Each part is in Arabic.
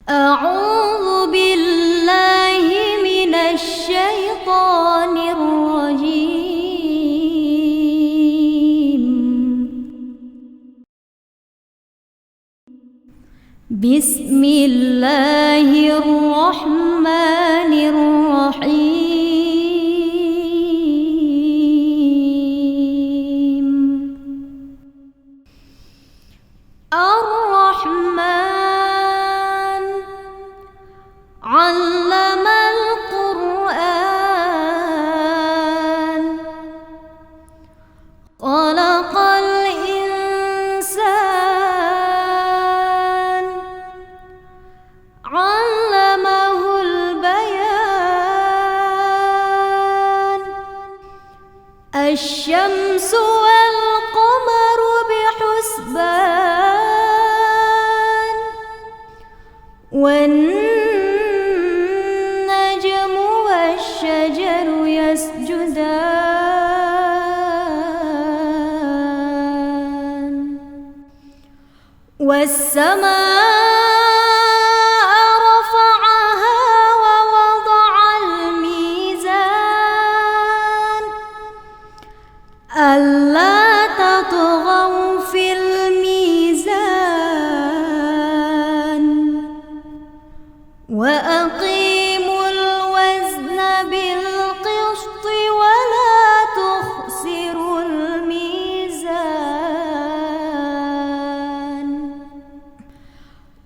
أعوذ بالله من الشيطان الرجيم. بسم الله الرحمن الرحيم. الرحمن علم القرآن، خلق الإنسان، علمه البيان. الشمس والقمر بحسبان، والنجم والشجر يسجدان. والسماء رفعها ووضع الميزان، ألا تطغوا في الميزان، وأقيموا الوزن بالقسط ولا تخسروا الميزان.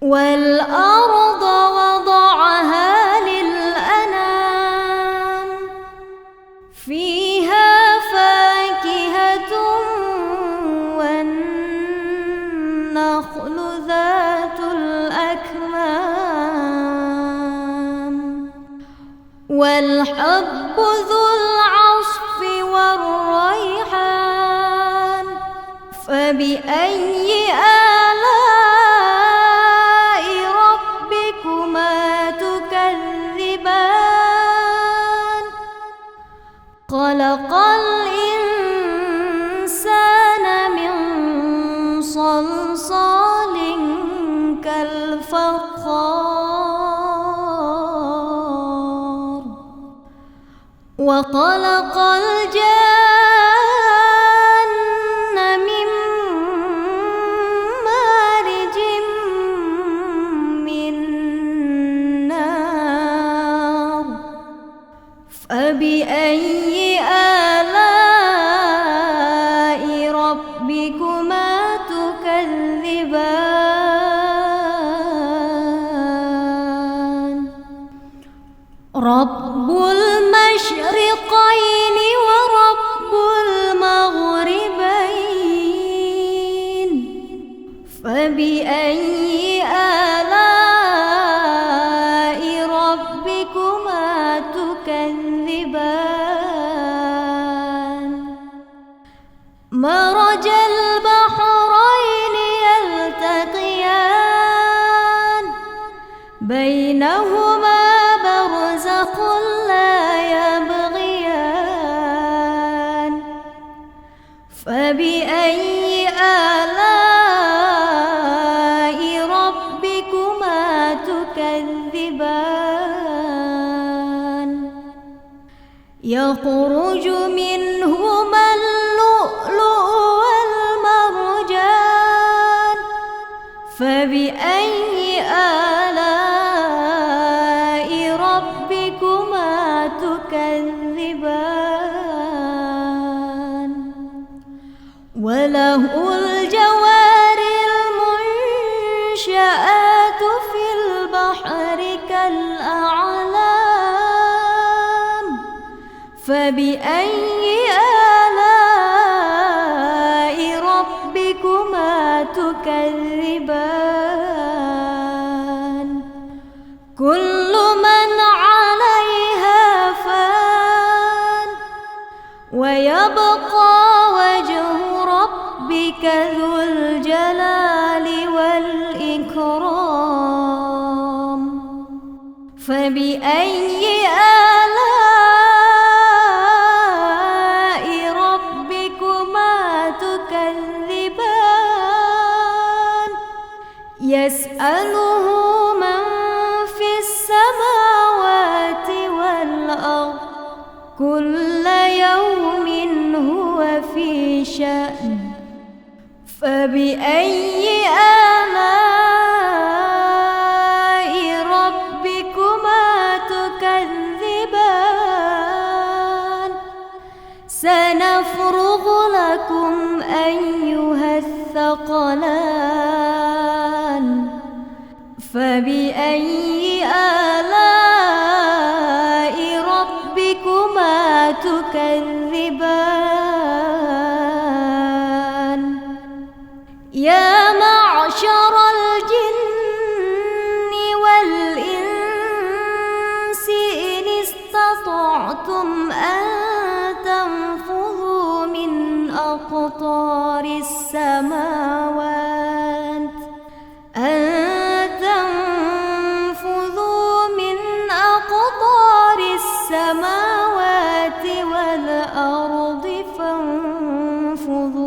والأرض وضعها للأنام، فيها فاكهة والنخل ذات الأكمام، والحب ذو العصف والريحان. فبأي آلاء ربكما تكذبان؟ خلق الإنسان من صلصال كالفخار، وخلق الجان من مارج من نار. فبأي آلاء ربكما تكذبان؟ رب المشرقين ورب المغربين. فبأي آلاء ربكما تكذبان؟ مرج البحرين يلتقيان، بينهما برزخ لا يبغيان. فبأي آلاء ربكما تكذبان؟ يخرج منهما اللؤلؤ والمرجان. فبأي آلاء ربكما تكذبان؟ وله الجوار المنشآت في البحر كالأعلام. فبأي آلاء ربكما تكذبان؟ كل من عليها فان، ويبقى وجه ربك ذو الجلال والإكرام. فبأي آلاء ربكما تكذبان؟ يسأله من كل يوم هو في شأن فبأي آلاء ربكما تكذبان سنفرغ لكم أيها الثقلان فبأي آلاء ربكما تكذبان يا معشر الجن والإنس إن استطعتم أن تنفذوا من أقطار السماوات والأرض فانفذوا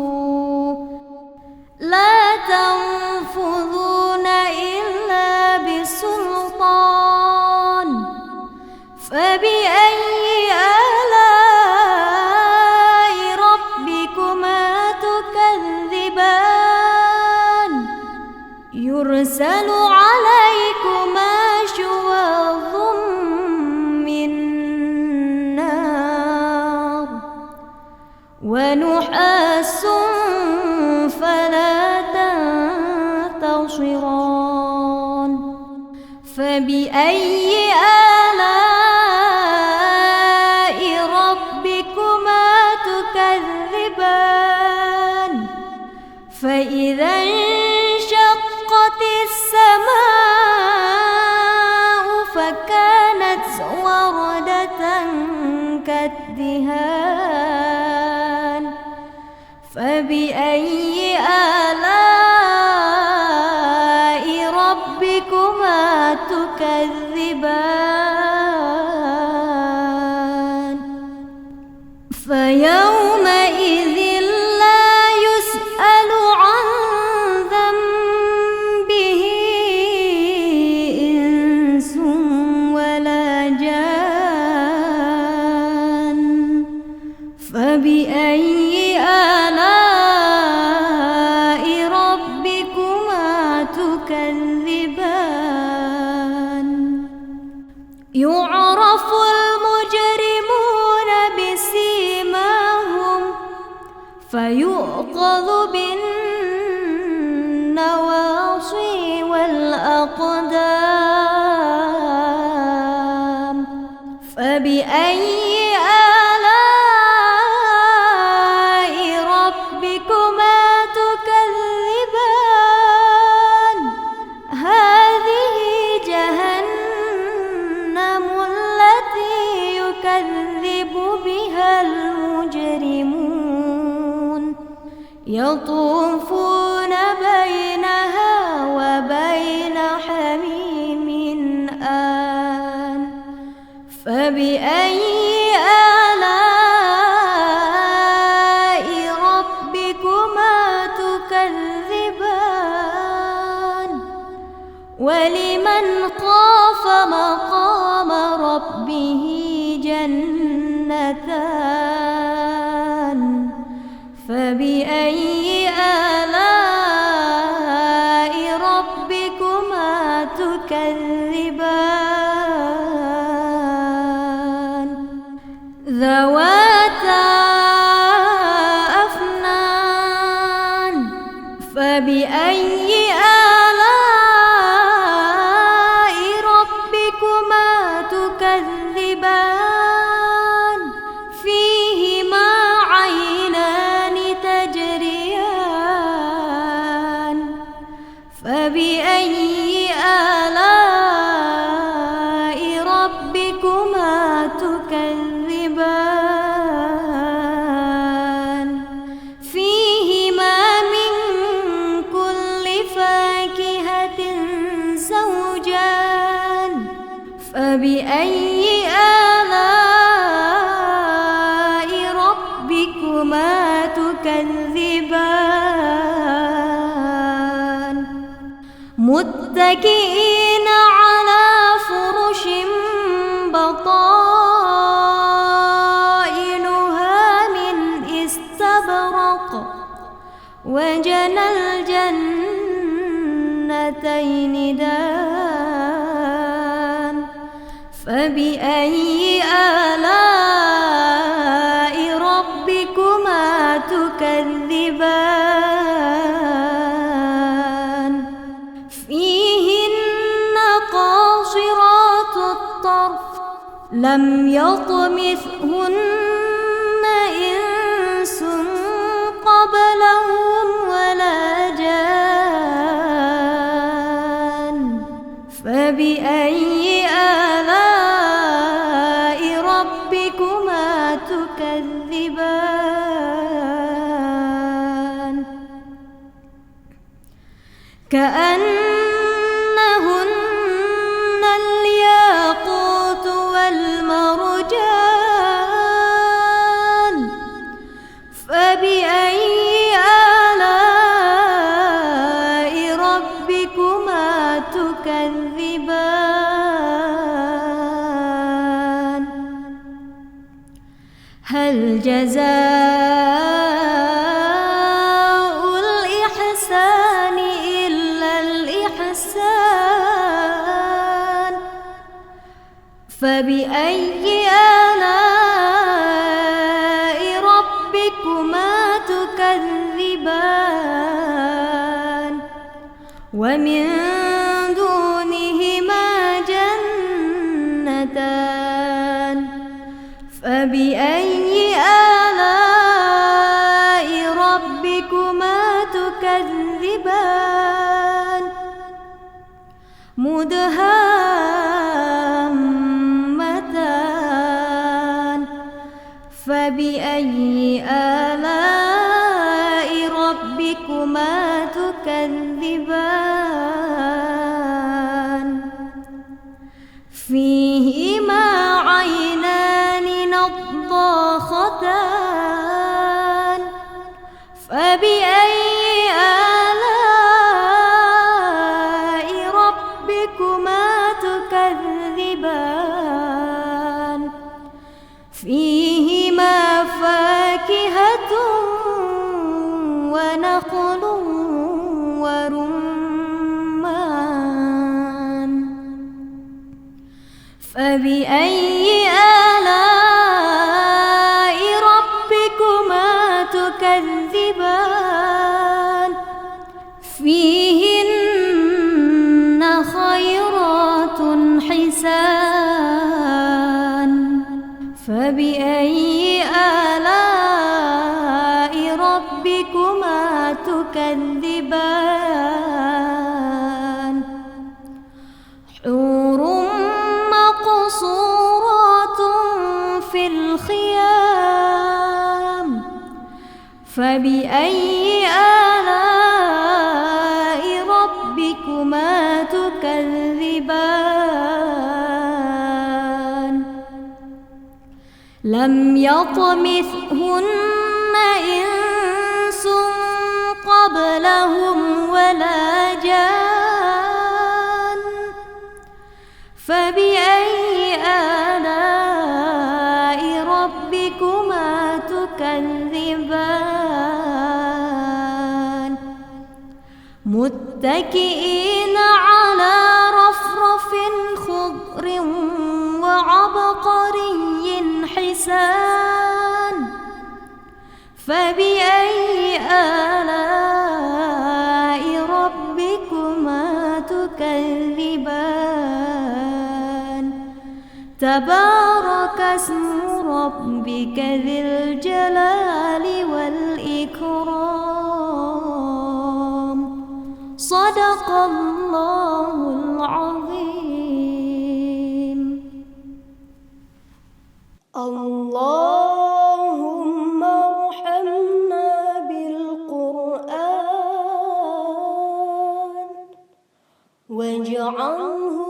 لا تنفذون إلا بسلطان فبأي آلاء ربكما تكذبان يرسل عليكما شواظ من نار ونحاس فلا تنتصران فبأي آلاء ربكما تكذبان فإذا انشقت السماء فكانت وردة كالدهان فبأي آلاء ربكما تكذبان فيومئذ لا يسأل عن ذنبه إنس ولا جان فبأي آلاء ربكما تكذبان يعرف المجرمون بسيماهم فيؤخذ بالنواصي والأقدام فبأي آلاء ربكما تكذبان هذه جهنم التي يكذب بها المجرمون يطوفون بينها وبين حميم آن فبأي آلاء ربكما تكذبان ولمن خاف مقام ربه جنتان فبأي آلاء ربكما تكذبان ذواتا أفنان فبأي آلاء ربكما تكذبان فيهما عينان تجريان فبأي آلاء ربكما تكذبان فيهما من كل فاكهة زوجان فبأي آلاء ربكما تكذبان متكئين على فرش بطائنها اثنتين دان فبأي آلاء ربكما تكذبان فيهن قاصرات الطرف لم يطمثهن إنس قبلهم ولا جان فبأي آلاء ربكما تكذبان كأنهن الياقوت والمرجان فبأي آلاء ربكما تكذبان هل جزاء الإحسان إلا الإحسان فبأي آلاء ربكما تكذبان ومن دونهما جنتان فبأي آلاء ربكما تكذبان مدهامتان فبأي آلاء ربكما تكذبان فيهما عينان نضاختان فبأي آلاء ربكما تكذبان فيهما فاكهة ونخل ورمان فبأي آلاء ربكما تكذبان فيهن خيرات حسان فبأي آلاء ربكما تكذبان حور مقصورات في الخيام فبأي آلاء ربكما تكذبان لم يطمثهن إنس قبلهم ولا جان فبأي آلاء ربكما تكذبان متكئين على رفرف خضر وعبقري حسان فبأي آلاء ربكما تكذبان تبارك اسم ربك ذي الجلال والإكرام صدق الله العظيم. اللهم ارحمنا بالقرآن واجعله